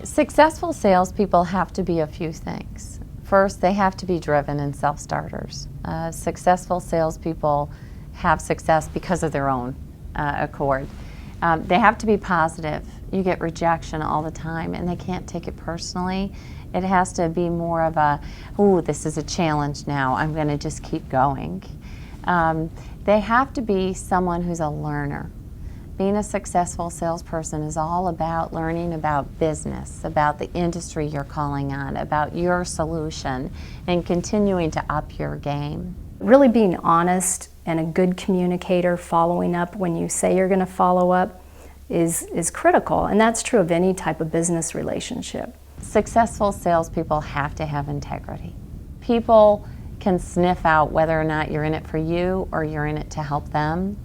Successful salespeople have to be a few things. First, they have to be driven and self-starters. Successful salespeople have success because of their own accord. They have to be positive. You get rejection all the time and they can't take it personally. It has to be more of a, ooh, this is a challenge now, I'm going to just keep going. They have to be someone who's a learner. Being a successful salesperson is all about learning about business, about the industry you're calling on, about your solution, and continuing to up your game. Really being honest and a good communicator, following up when you say you're going to follow up is critical, and that's true of any type of business relationship. Successful salespeople have to have integrity. People can sniff out whether or not you're in it for you or you're in it to help them,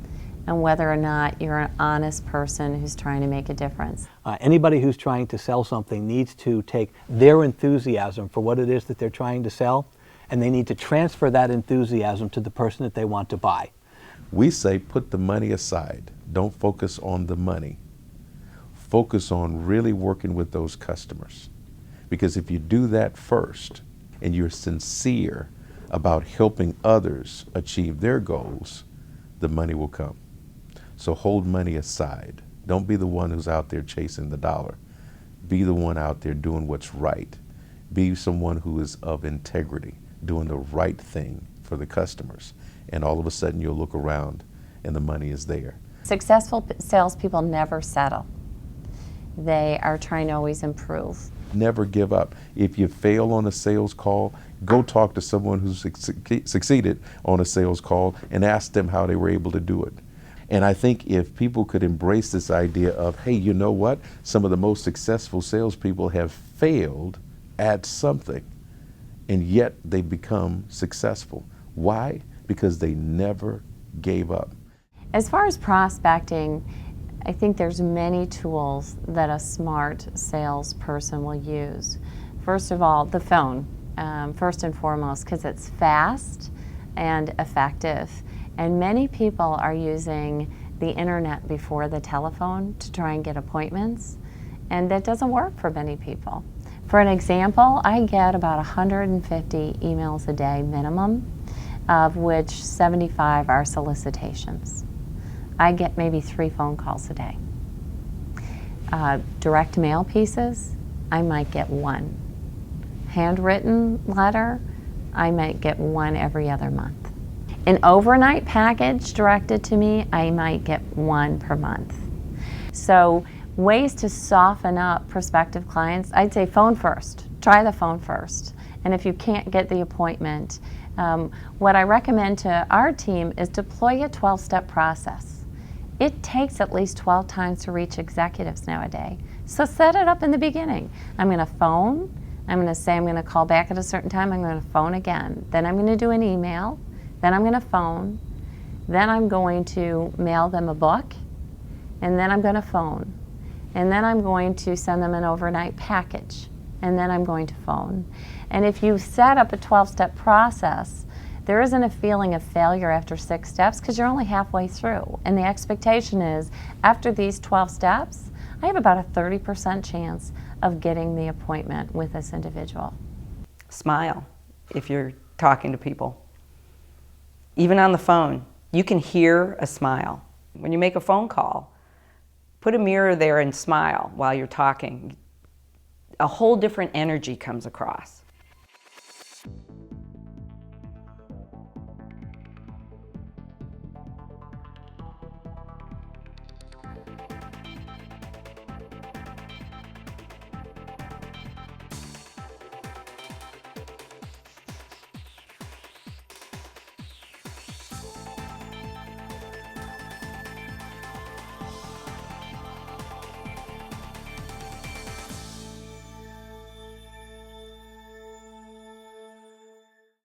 and whether or not you're an honest person who's trying to make a difference. Anybody who's trying to sell something needs to take their enthusiasm for what it is that they're trying to sell, and they need to transfer that enthusiasm to the person that they want to buy. We say put the money aside. Don't focus on the money. Focus on really working with those customers. Because if you do that first, and you're sincere about helping others achieve their goals, the money will come. So hold money aside. Don't be the one who's out there chasing the dollar. Be the one out there doing what's right. Be someone who is of integrity, doing the right thing for the customers. And all of a sudden you'll look around and the money is there. Successful salespeople never settle. They are trying to always improve. Never give up. If you fail on a sales call, go talk to someone who's succeeded on a sales call and ask them how they were able to do it. And I think if people could embrace this idea of, hey, you know what? Some of the most successful salespeople have failed at something, and yet they become successful. Why? Because they never gave up. As far as prospecting, I think there's many tools that a smart salesperson will use. First of all, the phone, first and foremost, because it's fast and effective. And many people are using the internet before the telephone to try and get appointments, and that doesn't work for many people. For an example, I get about 150 emails a day minimum, of which 75 are solicitations. I get maybe 3 phone calls a day. Direct mail pieces, I might get 1. Handwritten letter, I might get 1 every other month. An overnight package directed to me, I might get 1 per month. So ways to soften up prospective clients, I'd say phone first. Try the phone first. And if you can't get the appointment, what I recommend to our team is deploy a 12-step process. It takes at least 12 times to reach executives nowadays. So set it up in the beginning. I'm going to phone, I'm going to say I'm going to call back at a certain time, I'm going to phone again. Then I'm going to do an email, then I'm going to phone, then I'm going to mail them a book, and then I'm going to phone. And then I'm going to send them an overnight package, and then I'm going to phone. And if you set up a 12-step process, there isn't a feeling of failure after 6 steps because you're only halfway through. And the expectation is after these 12 steps, I have about a 30% chance of getting the appointment with this individual. Smile if you're talking to people. Even on the phone, you can hear a smile. When you make a phone call, put a mirror there and smile while you're talking. A whole different energy comes across.